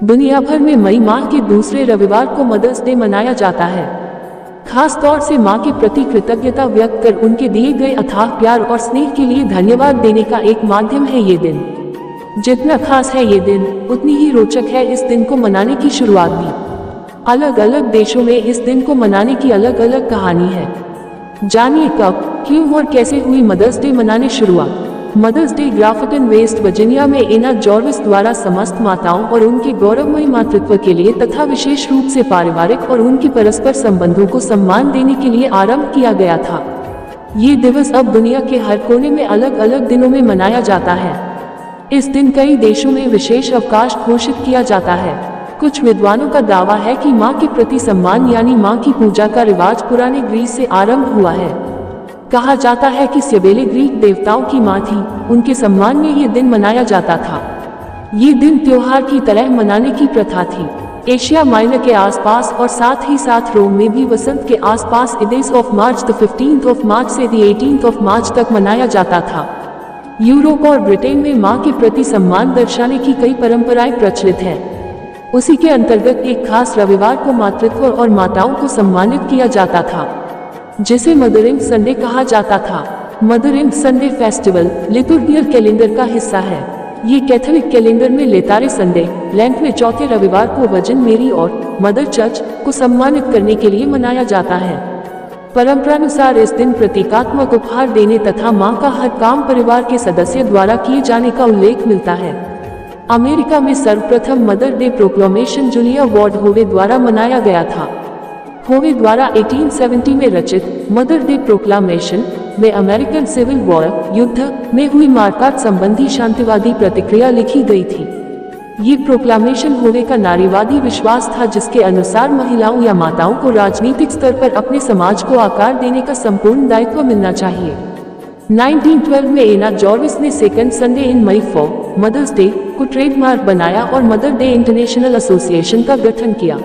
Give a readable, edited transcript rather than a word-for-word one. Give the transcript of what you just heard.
दुनिया भर में मई माह के दूसरे रविवार को मदर्स डे मनाया जाता है। खास तौर से मां के प्रति कृतज्ञता व्यक्त कर उनके दिए गए अथाह प्यार और स्नेह के लिए धन्यवाद देने का एक माध्यम है ये दिन। जितना खास है ये दिन, उतनी ही रोचक है इस दिन को मनाने की शुरुआत भी। अलग अलग देशों में इस दिन को मनाने की अलग अलग कहानी है। जानिए कब, क्यों और कैसे हुई मदर्स डे मनाने शुरुआत। मदर्स डे ग्राफटन, वेस्ट वर्जीनिया में एना जॉर्विस द्वारा समस्त माताओं और उनके गौरवमयी मातृत्व के लिए तथा विशेष रूप से पारिवारिक और उनके परस्पर संबंधों को सम्मान देने के लिए आरंभ किया गया था। ये दिवस अब दुनिया के हर कोने में अलग अलग दिनों में मनाया जाता है। इस दिन कई देशों में विशेष अवकाश घोषित किया जाता है। कुछ विद्वानों का दावा है कि मां के प्रति सम्मान यानी मां की पूजा का रिवाज पुराने ग्रीस से आरंभ हुआ है। कहा जाता है कि सिबेले ग्रीक देवताओं की मां थी, उनके सम्मान में ये दिन मनाया जाता था। ये दिन त्योहार की तरह मनाने की प्रथा थी। एशिया माइनर के आसपास और साथ ही साथ रोम में भी वसंत के आसपास इडेस ऑफ मार्च, द 15 मार्च से द 18 मार्च तक मनाया जाता था। यूरोप और ब्रिटेन में मां के प्रति सम्मान दर्शाने की कई परंपराएं प्रचलित हैं। उसी के अंतर्गत एक खास रविवार को मातृत्व और माताओं को सम्मानित किया जाता था, जिसे मदरिंग संडे कहा जाता था। मदरिंग संडे फेस्टिवल लितुर्गियल कैलेंडर का हिस्सा है। ये कैथोलिक कैलेंडर में लेतारे संडे, लेंट में चौथे रविवार को वर्जिन मेरी और मदर चर्च को सम्मानित करने के लिए मनाया जाता है। परंपरानुसार इस दिन प्रतीकात्मक उपहार देने तथा मां का हर काम परिवार के सदस्य द्वारा किए जाने का उल्लेख मिलता है। अमेरिका में सर्वप्रथम mother day proclamation Julia ward होवे द्वारा मनाया गया था। होवे द्वारा 1870 में रचित मदर डे प्रोक्लामेशन में अमेरिकन सिविल वॉर युद्ध में हुई मारकाट संबंधी शांतिवादी प्रतिक्रिया लिखी गई थी। ये प्रोक्लामेशन होवे का नारीवादी विश्वास था, जिसके अनुसार महिलाओं या माताओं को राजनीतिक स्तर पर अपने समाज को आकार देने का संपूर्ण दायित्व मिलना चाहिए। 1912 में एना जॉर्विस ने second Sunday in May for Mother's Day को ट्रेडमार्क बनाया और मदर डे इंटरनेशनल एसोसिएशन का गठन किया।